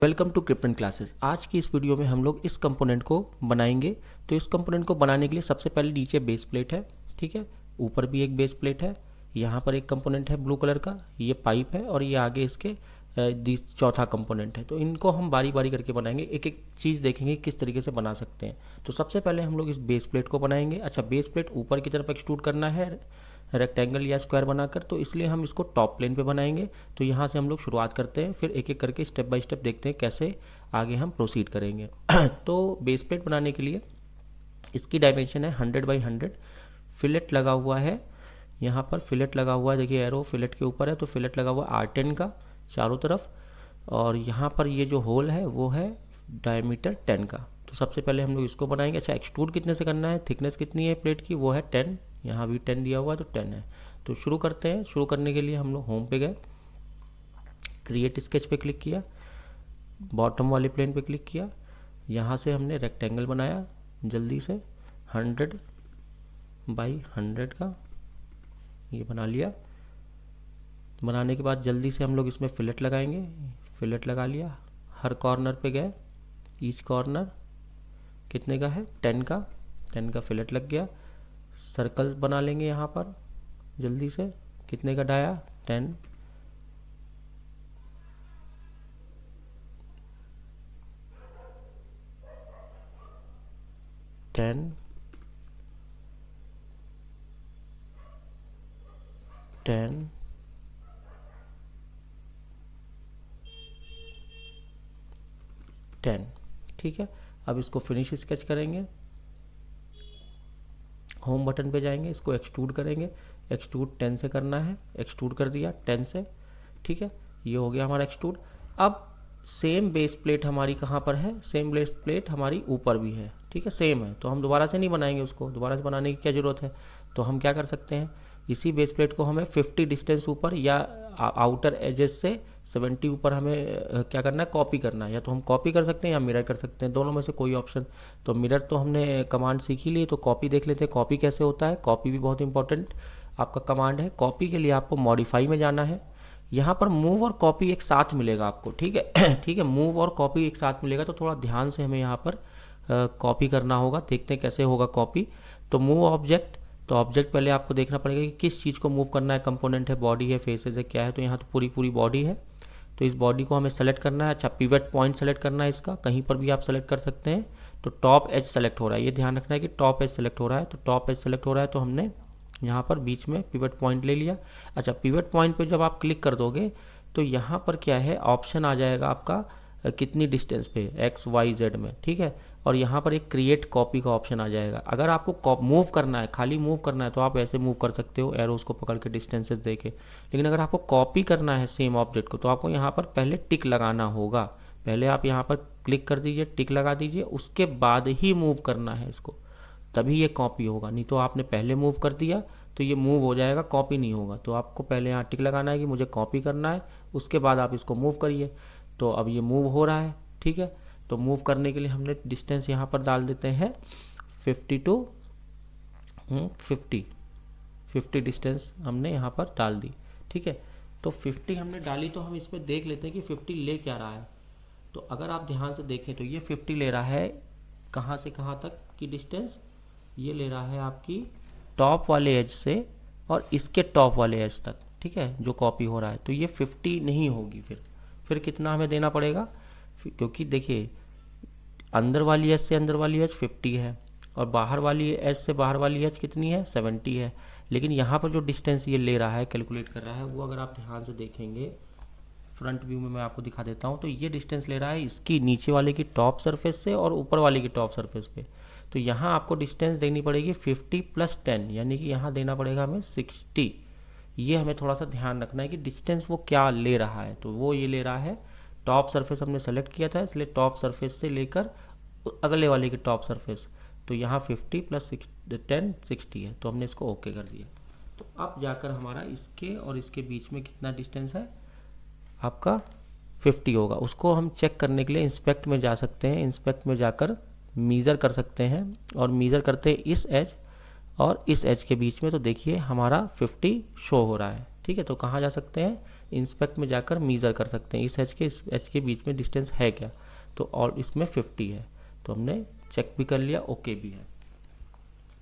Welcome to krypton classes. आज की इस वीडियो में हम लोग इस कंपोनेंट को बनाएंगे। तो इस कंपोनेंट को बनाने के लिए सबसे पहले नीचे बेस प्लेट है, ठीक है, ऊपर भी एक बेस प्लेट है, यहाँ पर एक कंपोनेंट है ब्लू कलर का, ये पाइप है और ये आगे इसके चौथा कंपोनेंट है। तो इनको हम बारी बारी करके बनाएंगे, एक एक चीज़ देखेंगे किस तरीके से बना सकते हैं। तो सबसे पहले हम लोग इस बेस प्लेट को बनाएंगे। अच्छा, बेस प्लेट ऊपर की तरफ एक्सट्रूड करना है रेक्टेंगल या स्क्वायर बनाकर, तो इसलिए हम इसको टॉप प्लेन पे बनाएंगे। तो यहाँ से हम लोग शुरुआत करते हैं, फिर एक एक करके स्टेप बाय स्टेप देखते हैं कैसे आगे हम प्रोसीड करेंगे। तो बेस प्लेट बनाने के लिए इसकी डायमेंशन है 100 बाई 100। फिलेट लगा हुआ है, यहाँ पर फिलेट लगा हुआ है, देखिए एरो फिलेट के ऊपर है, तो फिलेट लगा हुआ है R10 का चारों तरफ। और यहाँ पर ये जो होल है वो है डायमीटर 10 का। तो सबसे पहले हम लोग इसको बनाएंगे। अच्छा, एक्सट्रूड कितने से करना है, थिकनेस कितनी है प्लेट की, वो है 10, यहाँ भी 10 दिया हुआ है तो 10 है। तो शुरू करते हैं। शुरू करने के लिए हम लोग होम पे गए, क्रिएट स्केच पे क्लिक किया, बॉटम वाले प्लेन पे क्लिक किया, यहाँ से हमने रेक्टेंगल बनाया जल्दी से 100 बाई 100 का, ये बना लिया। बनाने के बाद जल्दी से हम लोग इसमें फिलेट लगाएंगे, फिलेट लगा लिया। हर कॉर्नर पे गए, ईच कॉर्नर कितने का है 10 का, 10 का फिलेट लग गया। सर्कल्स बना लेंगे यहाँ पर जल्दी से, कितने का डाया 10, 10, 10, 10, ठीक है। अब इसको फिनिश स्केच करेंगे, होम बटन पे जाएंगे, इसको एक्सट्रूड करेंगे। एक्सट्रूड 10 से करना है, एक्सट्रूड कर दिया 10 से, ठीक है, ये हो गया हमारा एक्सट्रूड। अब सेम बेस प्लेट हमारी कहाँ पर है, सेम बेस प्लेट हमारी ऊपर भी है, ठीक है, सेम है। तो हम दोबारा से नहीं बनाएंगे उसको, दोबारा से बनाने की क्या ज़रूरत है। तो हम क्या कर सकते हैं, इसी बेस प्लेट को हमें 50 डिस्टेंस ऊपर या आउटर एजेस से 70 ऊपर हमें क्या करना है, कॉपी करना है। या तो हम कॉपी कर सकते हैं या मिरर कर सकते हैं, दोनों में से कोई ऑप्शन। तो मिरर तो हमने कमांड सीख ही ली, तो कॉपी देख लेते हैं कॉपी कैसे होता है। कॉपी भी बहुत इंपॉर्टेंट आपका कमांड है। कॉपी के लिए आपको मॉडिफाई में जाना है, यहाँ पर मूव और कॉपी एक साथ मिलेगा आपको, ठीक है। ठीक है, मूव और कॉपी एक साथ मिलेगा, तो थोड़ा ध्यान से हमें यहाँ पर कॉपी करना होगा। देखते हैं कैसे होगा कॉपी। तो मूव ऑब्जेक्ट, तो ऑब्जेक्ट पहले आपको देखना पड़ेगा कि किस चीज़ को मूव करना है, कंपोनेंट है, बॉडी है, फेसेस है, क्या है। तो यहाँ तो पूरी बॉडी है, तो इस बॉडी को हमें सेलेक्ट करना है। अच्छा, पिवट पॉइंट सेलेक्ट करना है इसका, कहीं पर भी आप सेलेक्ट कर सकते हैं। तो टॉप एज सेलेक्ट हो रहा है, ये ध्यान रखना है कि टॉप एज सेलेक्ट हो रहा है। तो टॉप एज सेलेक्ट हो रहा है, तो हमने यहाँ पर बीच में पिवट पॉइंट ले लिया। अच्छा, पिवट पॉइंट पे जब आप क्लिक कर दोगे तो यहाँ पर क्या है, ऑप्शन आ जाएगा आपका कितनी डिस्टेंस पे, एक्स वाई जेड में, ठीक है। और यहाँ पर एक क्रिएट कॉपी का ऑप्शन आ जाएगा। अगर आपको मूव करना है, खाली मूव करना है, तो आप ऐसे मूव कर सकते हो एरोस को पकड़ के डिस्टेंसेस दे के। लेकिन अगर आपको कॉपी करना है सेम ऑब्जेक्ट को, तो आपको यहाँ पर पहले टिक लगाना होगा। पहले आप यहाँ पर क्लिक कर दीजिए, टिक लगा दीजिए, उसके बाद ही मूव करना है इसको, तभी ये कॉपी होगा। नहीं तो आपने पहले मूव कर दिया तो ये मूव हो जाएगा, कॉपी नहीं होगा। तो आपको पहले यहाँ टिक लगाना है कि मुझे कॉपी करना है, उसके बाद आप इसको मूव करिए। तो अब ये मूव हो रहा है, ठीक है। तो मूव करने के लिए हमने डिस्टेंस यहाँ पर डाल देते हैं 50 टू 50 डिस्टेंस हमने यहाँ पर डाल दी, ठीक है। तो 50 हमने डाली, तो हम इसमें देख लेते हैं कि 50 ले क्या रहा है। तो अगर आप ध्यान से देखें तो ये 50 ले रहा है कहाँ से कहाँ तक की डिस्टेंस, ये ले रहा है आपकी टॉप वाले एज से और इसके टॉप वाले एज तक, ठीक है, जो कॉपी हो रहा है। तो ये 50 नहीं होगी, फिर कितना हमें देना पड़ेगा, क्योंकि देखिए अंदर वाली एज से अंदर वाली एज 50 है और बाहर वाली एज से बाहर वाली एज कितनी है, 70 है। लेकिन यहाँ पर जो डिस्टेंस ये ले रहा है, कैलकुलेट कर रहा है, वो अगर आप ध्यान से देखेंगे फ्रंट व्यू में मैं आपको दिखा देता हूँ, तो ये डिस्टेंस ले रहा है इसकी नीचे वाले की टॉप सरफेस से और ऊपर वाले की टॉप सरफेस पे। तो यहाँ आपको डिस्टेंस देनी पड़ेगी 50 + 10, यानी कि यहाँ देना पड़ेगा हमें 60। ये हमें थोड़ा सा ध्यान रखना है कि डिस्टेंस वो क्या ले रहा है। तो वो ये ले रहा है, टॉप सरफेस हमने सेलेक्ट किया था, इसलिए टॉप सरफेस से लेकर अगले वाले की टॉप सरफेस। तो यहाँ 50 + 10 60 है, तो हमने इसको ओके कर दिया। तो अब जाकर हमारा इसके और इसके बीच में कितना डिस्टेंस है, आपका 50 होगा। उसको हम चेक करने के लिए इंस्पेक्ट में जा सकते हैं, इंस्पेक्ट में जाकर मीज़र कर सकते हैं और मीज़र करते हैं इस एज और इस एज के बीच में। तो देखिए हमारा 50 शो हो रहा है, ठीक है। तो कहाँ जा सकते हैं, इंस्पेक्ट में जाकर मीज़र कर सकते हैं इस एज के इस एज के बीच में डिस्टेंस है क्या, तो और इसमें 50 है, तो हमने चेक भी कर लिया, ओके भी है।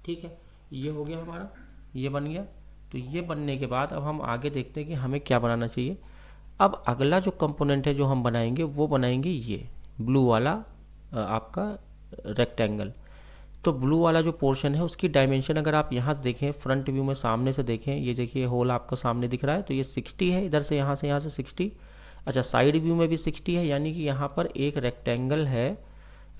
ठीक है, ये हो गया हमारा, ये बन गया। तो ये बनने के बाद अब हम आगे देखते हैं कि हमें क्या बनाना चाहिए। अब अगला जो कंपोनेंट है जो हम बनाएंगे वो बनाएंगे ये ब्लू वाला आपका रेक्टेंगल। तो ब्लू वाला जो पोर्शन है उसकी डायमेंशन अगर आप यहाँ से देखें, फ्रंट व्यू में सामने से देखें, ये देखिए होल आपको सामने दिख रहा है, तो ये 60 है, इधर से यहाँ से 60। अच्छा, साइड व्यू में भी 60 है, यानी कि यहाँ पर एक रेक्टेंगल है,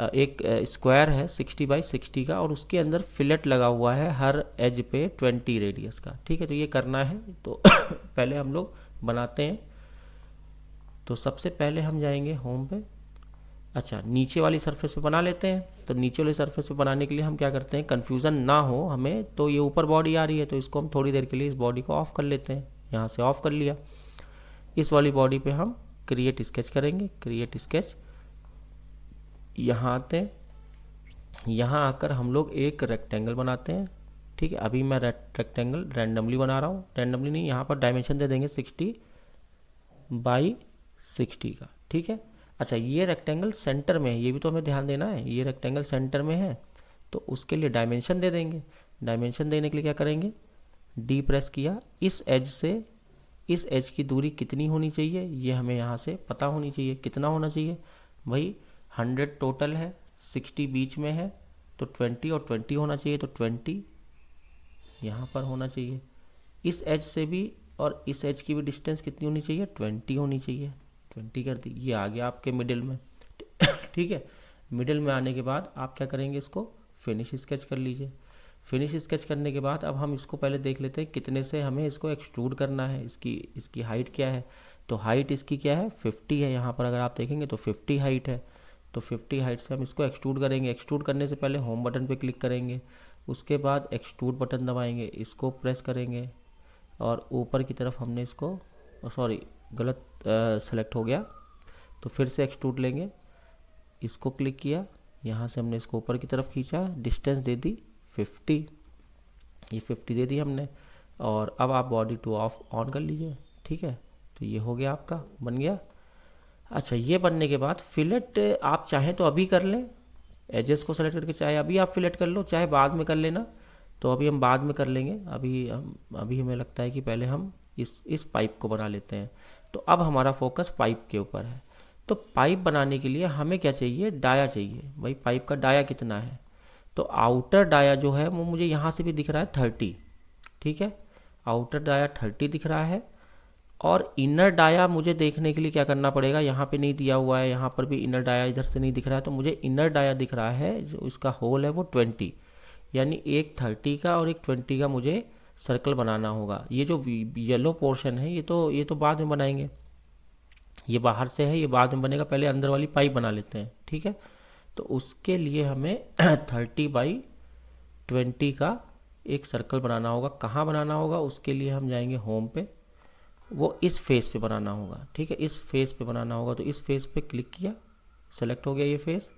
एक स्क्वायर है 60x60 का, और उसके अंदर फिलेट लगा हुआ है हर एज पे 20 रेडियस का। ठीक है, तो ये करना है, तो पहले हम लोग बनाते हैं। तो सबसे पहले हम जाएंगे होम पे। अच्छा, नीचे वाली सरफेस पे बना लेते हैं। तो नीचे वाली सरफेस पे बनाने के लिए हम क्या करते हैं, कन्फ्यूज़न ना हो हमें, तो ये ऊपर बॉडी आ रही है तो इसको हम थोड़ी देर के लिए इस बॉडी को ऑफ कर लेते हैं। यहाँ से ऑफ कर लिया। इस वाली बॉडी पे हम क्रिएट स्केच करेंगे, क्रिएट स्केच। यहाँ आते हैं, यहाँ आकर हम लोग एक रेक्टेंगल बनाते हैं। ठीक है, अभी मैं रेक्टेंगल रैंडमली बना रहा हूँ, रैंडमली नहीं, यहाँ पर डायमेंशन दे देंगे 60x60 का। ठीक है, अच्छा, ये रेक्टेंगल सेंटर में है, ये भी तो हमें ध्यान देना है, ये रेक्टेंगल सेंटर में है, तो उसके लिए डायमेंशन दे देंगे। डायमेंशन देने के लिए क्या करेंगे, डी प्रेस किया, इस एज से इस एज की दूरी कितनी होनी चाहिए ये हमें यहाँ से पता होनी चाहिए। कितना होना चाहिए भाई, 100 टोटल है, 60 बीच में है, तो 20 और 20 होना चाहिए, तो 20 यहाँ पर होना चाहिए। इस एज से भी और इस एज की भी डिस्टेंस कितनी होनी चाहिए, 20 होनी चाहिए। 20 कर दी, ये आ गया आपके मिडिल में। ठीक है, मिडिल में आने के बाद आप क्या करेंगे, इसको फिनिश स्केच कर लीजिए। फिनिश स्केच करने के बाद अब हम इसको पहले देख लेते हैं कितने से हमें इसको एक्सट्रूड करना है, इसकी हाइट क्या है। तो हाइट इसकी क्या है, 50 है। यहाँ पर अगर आप देखेंगे तो 50 हाइट है, तो 50 हाइट से हम इसको एक्सट्रूड करेंगे। एक्सट्रूड करने से पहले होम बटन पे क्लिक करेंगे, उसके बाद एक्सट्रूड बटन दबाएंगे, इसको प्रेस करेंगे और ऊपर की तरफ हमने इसको, सॉरी गलत सेलेक्ट हो गया, तो फिर से एक्सट्रूड लेंगे, इसको क्लिक किया, यहाँ से हमने इसको ऊपर की तरफ खींचा, डिस्टेंस दे दी 50, ये 50 दे दी हमने। और अब आप बॉडी टू ऑफ ऑन कर लीजिए। ठीक है, तो ये हो गया, आपका बन गया। अच्छा, ये बनने के बाद फिलेट आप चाहें तो अभी कर लें, एजेस को सेलेक्ट करके चाहे अभी आप फिलेट कर लो, चाहे बाद में कर लेना। तो अभी हम बाद में कर लेंगे, अभी हमें लगता है कि पहले हम इस पाइप को बना लेते हैं। तो अब हमारा फोकस पाइप के ऊपर है। तो पाइप बनाने के लिए हमें क्या चाहिए, डाया चाहिए। भाई पाइप का डाया कितना है, तो आउटर डाया जो है वो मुझे यहाँ से भी दिख रहा है 30। ठीक है, आउटर डाया 30 दिख रहा है, और इनर डाया मुझे देखने के लिए क्या करना पड़ेगा, यहाँ पे नहीं दिया हुआ है, यहाँ पर भी इनर डाया इधर से नहीं दिख रहा है, तो मुझे इनर डाया दिख रहा है, जो इसका होल है वो 20, यानी एक 30 का और एक 20 का मुझे सर्कल बनाना होगा। ये जो येलो पोर्शन है ये तो बाद में बनाएंगे, ये बाहर से है, ये बाद में बनेगा, पहले अंदर वाली पाइप बना लेते हैं। ठीक है, तो उसके लिए हमें 30x20 का एक सर्कल बनाना होगा। कहाँ बनाना होगा, उसके लिए हम जाएंगे होम पे, वो इस फेस पे बनाना होगा। ठीक है, इस फेस पे बनाना होगा, तो इस फेस पे क्लिक किया, सेलेक्ट हो गया ये फेस,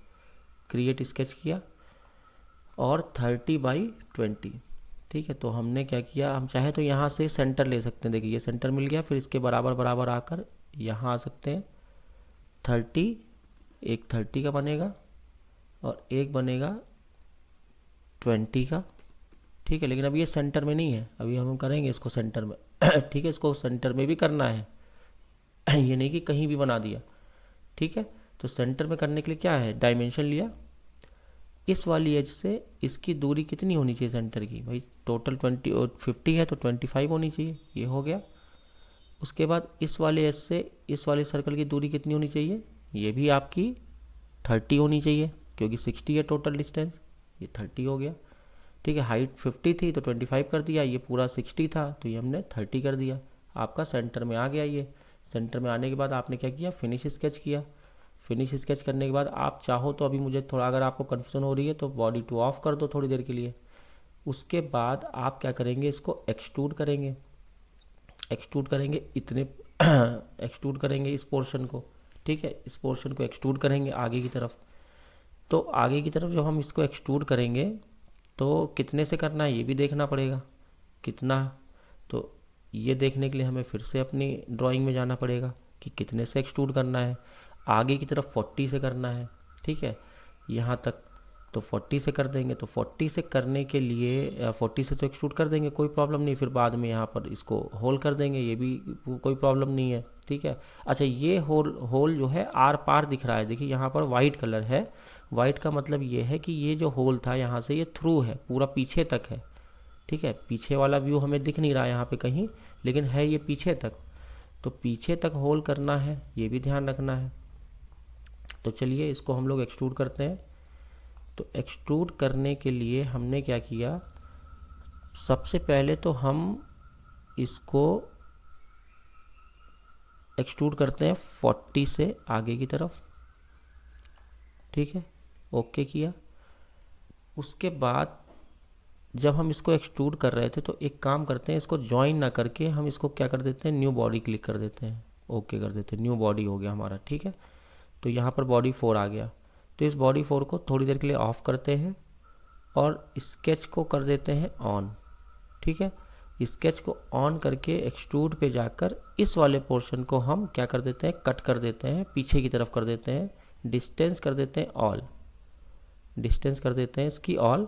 क्रिएट स्केच किया, और 30x20। ठीक है, तो हमने क्या किया, हम चाहे तो यहाँ से सेंटर ले सकते हैं, देखिए ये सेंटर मिल गया, फिर इसके बराबर बराबर आकर यहाँ आ सकते हैं। 30, एक 30 का बनेगा और एक बनेगा 20 का। ठीक है, लेकिन अभी ये सेंटर में नहीं है, अभी हम करेंगे इसको सेंटर में। ठीक है, इसको सेंटर में भी करना है, ये नहीं कि कहीं भी बना दिया। ठीक है, तो सेंटर में करने के लिए क्या है, डायमेंशन लिया, इस वाली एज से इसकी दूरी कितनी होनी चाहिए सेंटर की, भाई टोटल 20 और 50 है तो 25 होनी चाहिए, ये हो गया। उसके बाद इस वाले एज से इस वाले सर्कल की दूरी कितनी होनी चाहिए, ये भी आपकी 30 होनी चाहिए, क्योंकि 60 है टोटल डिस्टेंस, ये 30 हो गया। ठीक है, हाइट 50 थी तो 25 कर दिया, ये पूरा 60 था तो ये हमने 30 कर दिया। आपका सेंटर में आ गया। ये सेंटर में आने के बाद आपने क्या किया, फिनिश स्केच किया। फिनिश स्केच करने के बाद आप चाहो तो, अभी मुझे थोड़ा, अगर आपको कन्फ्यूजन हो रही है तो बॉडी टू ऑफ कर दो थोड़ी देर के लिए। उसके बाद आप क्या करेंगे, इसको एक्सट्रूड करेंगे। एक्सट्रूड करेंगे इतने एक्सट्रूड करेंगे इस पोर्शन को। ठीक है, इस पोर्शन को एक्सट्रूड करेंगे आगे की तरफ। तो आगे की तरफ जब हम इसको एक्सट्रूड करेंगे तो कितने से करना है ये भी देखना पड़ेगा, कितना। तो ये देखने के लिए हमें फिर से अपनी ड्राइंग में जाना पड़ेगा कि कितने से एक्सट्रूड करना है। आगे की तरफ 40 से करना है, ठीक है, यहाँ तक तो 40 से कर देंगे। तो 40 से करने के लिए 40 से तो एक्सट्रूड कर देंगे, कोई प्रॉब्लम नहीं, फिर बाद में यहाँ पर इसको होल कर देंगे, ये भी कोई प्रॉब्लम नहीं है, ठीक है। अच्छा, ये होल जो है आर पार दिख रहा है, देखिए यहाँ पर वाइट कलर है। वाइट का मतलब ये है कि ये जो होल था यहाँ से ये थ्रू है, पूरा पीछे तक है, ठीक है। पीछे वाला व्यू हमें दिख नहीं रहा यहाँ पे कहीं, लेकिन है ये पीछे तक। तो पीछे तक होल करना है, ये भी ध्यान रखना है। तो चलिए इसको हम लोग एक्सट्रूड करते हैं। तो एक्सट्रूड करने के लिए हमने क्या किया, सबसे पहले तो हम इसको एक्सट्रूड करते हैं 40 से आगे की तरफ, ठीक है, ओके किया। उसके बाद जब हम इसको एक्सट्रूड कर रहे थे तो एक काम करते हैं, इसको ज्वाइन ना करके हम इसको क्या कर देते हैं, न्यू बॉडी क्लिक कर देते हैं, ओके कर देते हैं, न्यू बॉडी हो गया हमारा, ठीक है। तो यहाँ पर बॉडी 4 आ गया। तो इस बॉडी 4 को थोड़ी देर के लिए ऑफ करते हैं और स्केच को कर देते हैं ऑन, ठीक है। स्केच को ऑन करके एक्सट्रूड पे जाकर इस वाले पोर्शन को हम क्या कर देते हैं, कट कर देते हैं, पीछे की तरफ कर देते हैं, डिस्टेंस कर देते हैं ऑल, डिस्टेंस कर देते हैं इसकी ऑल,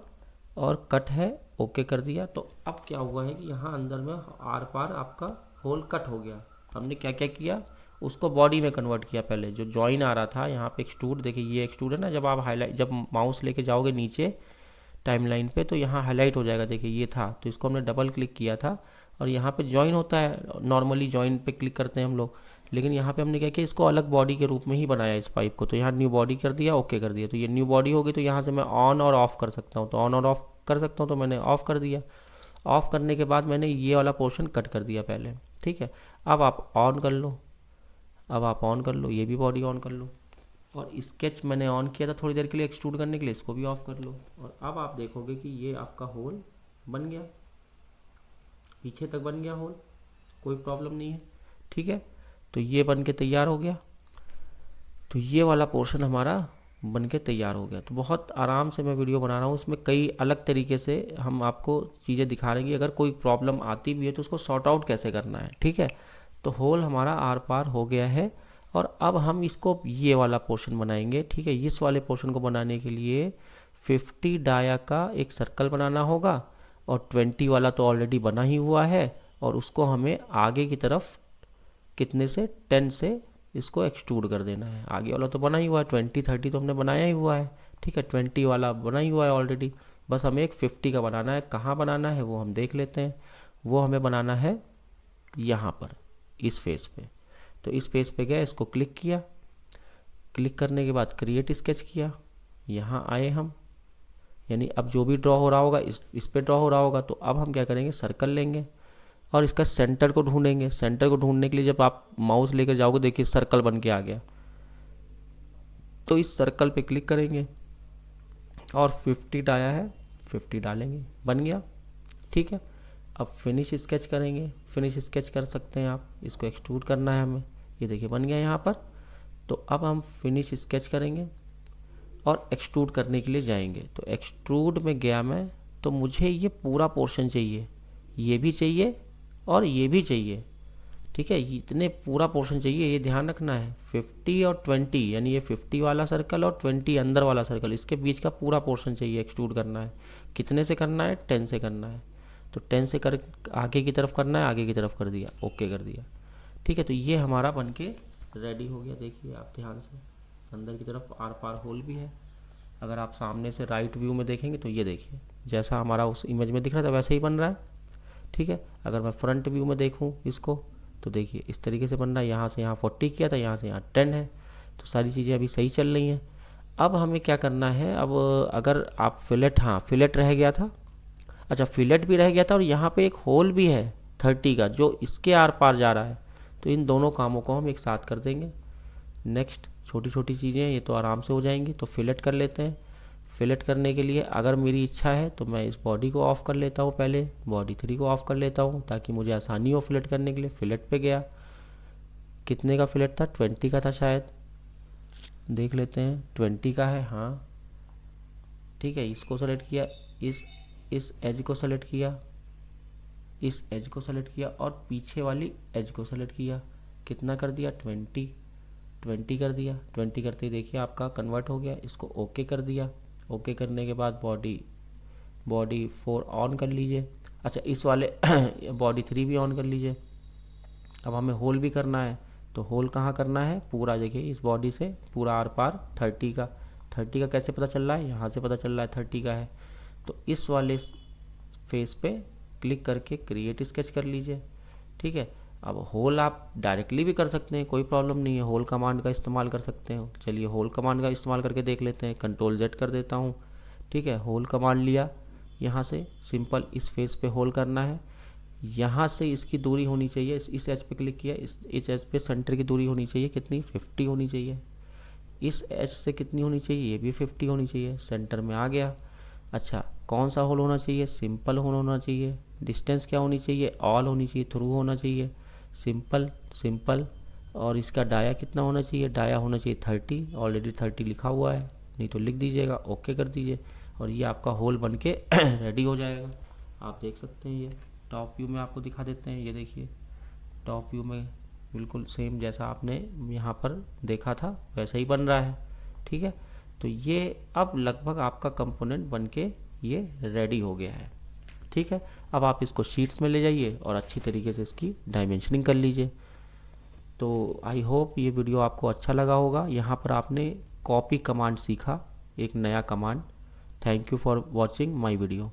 और कट है, ओके कर दिया। तो अब क्या हुआ है कि यहाँ अंदर में आर पार आपका होल कट हो गया। हमने क्या क्या किया, उसको बॉडी में कन्वर्ट किया। पहले जो जॉइन आ रहा था यहाँ पे एक्सट्रूड, देखिए ये एक्सट्रूड है ना, जब आप हाईलाइट, जब माउस लेके जाओगे नीचे टाइमलाइन पे तो यहाँ हाईलाइट हो जाएगा, देखिए ये था, तो इसको हमने डबल क्लिक किया था और यहाँ पे जॉइन होता है, नॉर्मली जॉइन पे क्लिक करते हैं हम लोग, लेकिन यहाँ पे हमने क्या किया, इसको अलग बॉडी के रूप में ही बनाया इस पाइप को। तो यहाँ न्यू बॉडी कर दिया, ओके कर दिया। तो ये न्यू बॉडी हो गई, तो यहाँ से मैं ऑन और ऑफ कर सकता हूँ, तो ऑन और ऑफ कर सकता हूँ, तो मैंने ऑफ कर दिया। ऑफ करने के बाद मैंने ये वाला पोर्शन कट कर दिया पहले, ठीक है। अब आप ऑन कर लो, अब आप ऑन कर लो, ये भी बॉडी ऑन कर लो, और स्केच मैंने ऑन किया था थोड़ी देर के लिए एक्सट्रूड करने के लिए, इसको भी ऑफ कर लो। और अब आप देखोगे कि ये आपका होल बन गया, पीछे तक बन गया होल, कोई प्रॉब्लम नहीं है, ठीक है। तो ये बन के तैयार हो गया। तो ये वाला पोर्शन हमारा बन के तैयार हो गया। तो बहुत आराम से मैं वीडियो बना रहा हूँ, उसमें कई अलग तरीके से हम आपको चीज़ें दिखा रहे हैं, अगर कोई प्रॉब्लम आती भी है तो उसको सॉर्ट आउट कैसे करना है, ठीक है। तो होल हमारा आर पार हो गया है, और अब हम इसको ये वाला पोर्शन बनाएंगे, ठीक है। इस वाले पोर्शन को बनाने के लिए 50 डाया का एक सर्कल बनाना होगा, और 20 वाला तो ऑलरेडी बना ही हुआ है, और उसको हमें आगे की तरफ कितने से 10 से इसको एक्सट्रूड कर देना है। आगे वाला तो बना ही हुआ है, 20 30 तो हमने बनाया ही हुआ है, ठीक है। 20 वाला बना ही हुआ है ऑलरेडी, बस हमें एक 50 का बनाना है। कहाँ बनाना है वो हम देख लेते हैं। वो हमें बनाना है यहाँ पर, इस फेस पे। तो इस पेज पे गया, इसको क्लिक किया, क्लिक करने के बाद क्रिएट स्केच किया, यहाँ आए हम, यानी अब जो भी ड्रॉ हो रहा होगा इस पे ड्रॉ हो रहा होगा। तो अब हम क्या करेंगे, सर्कल लेंगे और इसका सेंटर को ढूंढेंगे। सेंटर को ढूंढने के लिए जब आप माउस लेकर जाओगे, देखिए सर्कल बन के आ गया, तो इस सर्कल पे क्लिक करेंगे और 50 आया है, 50 डालेंगे, बन गया, ठीक है। अब फिनिश स्केच करेंगे, फिनिश स्केच कर सकते हैं आप, इसको एक्सट्रूड करना है हमें, ये देखिए बन गया यहाँ पर। तो अब हम फिनिश स्केच करेंगे और एक्सट्रूड करने के लिए जाएंगे। तो एक्सट्रूड में गया मैं, तो मुझे ये पूरा पोर्शन चाहिए, ये भी चाहिए और ये भी चाहिए, ठीक है। इतने पूरा पोर्शन चाहिए, ये ध्यान रखना है। 50 और 20 यानी ये 50 वाला सर्कल और 20 अंदर वाला सर्कल, इसके बीच का पूरा पोर्शन चाहिए, एक्सट्रूड करना है। कितने से करना है, 10 से करना है। तो 10 से कर आगे की तरफ करना है, आगे की तरफ कर दिया, ओके कर दिया, ठीक है। तो ये हमारा बन के रेडी हो गया। देखिए आप ध्यान से, अंदर की तरफ आर पार होल भी है। अगर आप सामने से राइट व्यू में देखेंगे तो ये देखिए जैसा हमारा उस इमेज में दिख रहा था वैसे ही बन रहा है, ठीक है। अगर मैं फ्रंट व्यू में देखूँ इसको तो देखिए इस तरीके से बन रहा है। यहाँ से यहाँ 40 किया था, यहाँ से यहाँ 10 है, तो सारी चीज़ें अभी सही चल रही हैं। अब हमें क्या करना है, अब अगर आप फिलेट, हाँ फिलेट रह गया था, अच्छा फिलेट भी रह गया था, और यहाँ पे एक होल भी है 30 का जो इसके आर पार जा रहा है। तो इन दोनों कामों को हम एक साथ कर देंगे। नेक्स्ट, छोटी छोटी चीज़ें ये तो आराम से हो जाएंगी। तो फिलेट कर लेते हैं। फिलेट करने के लिए अगर मेरी इच्छा है तो मैं इस बॉडी को ऑफ़ कर लेता हूँ, पहले बॉडी 3 को ऑफ़ कर लेता हूँ ताकि मुझे आसानी हो फिलेट करने के लिए। फिलेट पे गया, कितने का फिलेट था, 20 का था शायद, देख लेते हैं 20 का है, हाँ ठीक है। इसको सेलेक्ट किया, इस एज को सेलेक्ट किया, इस एज को सेलेक्ट किया और पीछे वाली एज को सेलेक्ट किया, कितना कर दिया 20 कर दिया। 20 करते ही देखिए आपका कन्वर्ट हो गया। इसको ओके कर दिया। ओके करने के बाद बॉडी 4 ऑन कर लीजिए। अच्छा इस वाले बॉडी 3 भी ऑन कर लीजिए। अब हमें होल भी करना है, तो होल कहाँ करना है, पूरा देखिए इस बॉडी से पूरा आर पार 30 का कैसे पता चल रहा है, यहाँ से पता चल रहा है 30 का है। तो इस वाले फेस पे क्लिक करके क्रिएट स्केच कर लीजिए। ठीक है, अब होल आप डायरेक्टली भी कर सकते हैं, कोई प्रॉब्लम नहीं है, होल कमांड का इस्तेमाल कर सकते हैं। चलिए होल कमांड का इस्तेमाल करके देख लेते हैं। Ctrl+Z कर देता हूँ। ठीक है, होल कमांड लिया, यहाँ से सिंपल इस फेस पे होल करना है। यहाँ से इसकी दूरी होनी चाहिए, इस एज पे क्लिक किया, इस एज पे सेंटर की दूरी होनी चाहिए कितनी, 50 होनी चाहिए। इस एज से कितनी होनी चाहिए, ये भी 50 होनी चाहिए। सेंटर में आ गया। अच्छा कौन सा होल होना चाहिए, सिंपल होल होना चाहिए। डिस्टेंस क्या होनी चाहिए, ऑल होनी चाहिए, थ्रू होना चाहिए। सिंपल और इसका डाया कितना होना चाहिए, डाया होना चाहिए 30, ऑलरेडी 30 लिखा हुआ है, नहीं तो लिख दीजिएगा, ओके कर दीजिए और ये आपका होल बन के रेडी हो जाएगा। आप देख सकते हैं, ये टॉप व्यू में आपको दिखा देते हैं। ये देखिए टॉप व्यू में बिल्कुल सेम जैसा आपने यहाँ पर देखा था वैसा ही बन रहा है। ठीक है, तो ये अब लगभग आपका कंपोनेंट बन के ये रेडी हो गया है। ठीक है, अब आप इसको शीट्स में ले जाइए और अच्छी तरीके से इसकी डायमेंशनिंग कर लीजिए। तो आई होप ये वीडियो आपको अच्छा लगा होगा। यहाँ पर आपने कॉपी कमांड सीखा, एक नया command. Thank you for watching my video.